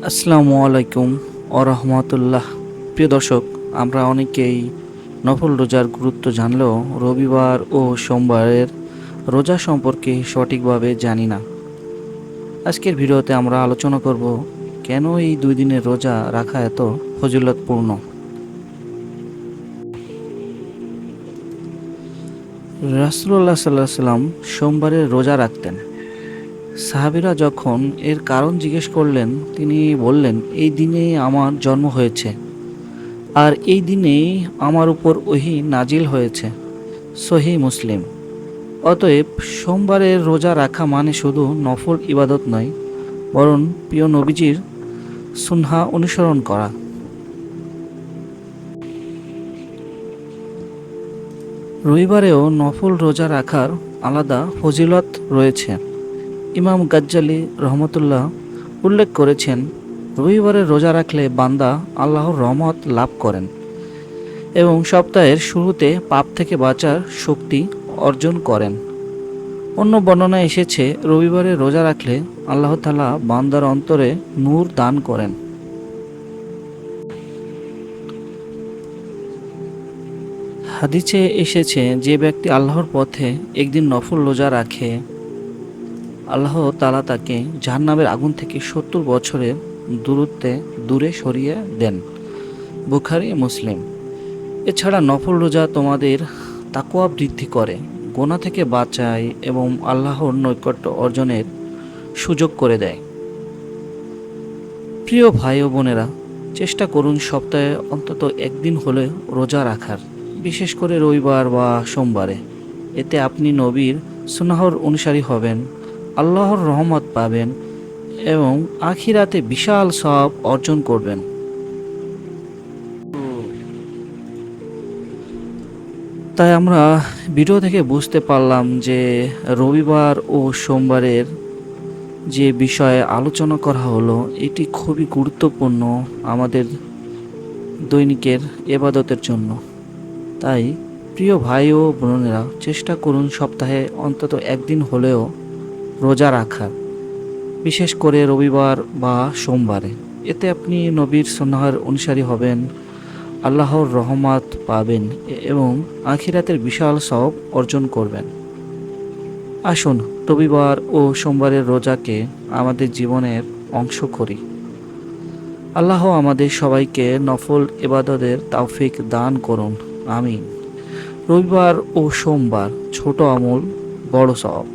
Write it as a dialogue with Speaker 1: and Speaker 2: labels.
Speaker 1: আসসালামু আলাইকুম রহমতুল্লাহ। প্রিয় দর্শক, আমরা অনেকেই নফল রোজার গুরুত্ব জানলেও রবিবার ও সোমবারের রোজা সম্পর্কে সঠিকভাবে জানি না। আজকের ভিডিওতে আমরা আলোচনা করব কেন এই দুই দিনের রোজা রাখা এত ফজিলতপূর্ণ। রাসূলুল্লাহ সাল্লাল্লাহু আলাইহি সাল্লাম সোমবারের রোজা রাখতেন। সাহাবীরা যখন এর কারণ জিজ্ঞেস করলেন, তিনি বললেন, এই দিনে আমার জন্ম হয়েছে আর এই দিনেই আমার উপর ওহী নাজিল হয়েছে। সহিহ মুসলিম। অতএব সোমবারের রোজা রাখা মানে শুধু নফল ইবাদত নয়, বরং প্রিয় নবীজির সুন্নাহ অনুসরণ করা। রবিবারেও নফল রোজা রাখার আলাদা ফজিলত রয়েছে। ইমাম গাজ্জালি রহমতুল্লাহ উল্লেখ করেছেন, রবিবারে রোজা রাখলে বান্দা আল্লাহর রহমত লাভ করেন এবং সপ্তাহের শুরুতে পাপ থেকে বাঁচার শক্তি অর্জন করেন। অন্য বর্ণনায় এসেছে, রবিবারে রোজা রাখলে আল্লাহ তাআলা বান্দার অন্তরে নূর দান করেন। হাদিসে এসেছে, যে ব্যক্তি আল্লাহর পথে একদিন নফল রোজা রাখে, আল্লাহ তাআলা তাকে জাহান্নামের আগুন থেকে 70 বছরের দূরত্বে দূরে সরিয়ে দেন। বুখারী মুসলিম। এছাড়া নফল রোজা তোমাদের তাকওয়া বৃদ্ধি করে, গুনাহ থেকে বাঁচায় এবং আল্লাহর নৈকট্য অর্জনের সুযোগ করে দেয়। প্রিয় ভাই ও বোনেরা, চেষ্টা করুন সপ্তাহে অন্তত একদিন হলে রোজা রাখার, বিশেষ করে রবিবার বা সোমবারে। এতে আপনি নবীর সুন্নাহর অনুসারী হবেন, আল্লাহর রহমত পাবেন এবং আখিরাতে বিশাল সওয়াব অর্জন করবেন। তাই আমরা ভিডিও থেকে বুঝতে পারলাম যে রবিবার ও সোমবারের যে বিষয়ে আলোচনা করা হলো, এটি খুবই গুরুত্বপূর্ণ আমাদের দৈনিকের ইবাদতের জন্য। তাই প্রিয় ভাই ও বোনেরা, চেষ্টা করুন সপ্তাহে অন্তত একদিন হলেও রোজা রাখার, বিশেষ করে রবিবার বা সোমবারে। এতে আপনি নবীর সুন্নাহর অনুসারী হবেন, আল্লাহর রহমত পাবেন এবং আখিরাতের বিশাল সওয়াব অর্জন করবেন। আসুন রবিবার ও সোমবারের রোজাকে আমাদের জীবনের অংশ করি। আল্লাহ আমাদের সবাইকে নফল ইবাদতের তৌফিক দান করুন, আমিন। রবিবার ও সোমবার ছোট আমল, বড় সওয়াব।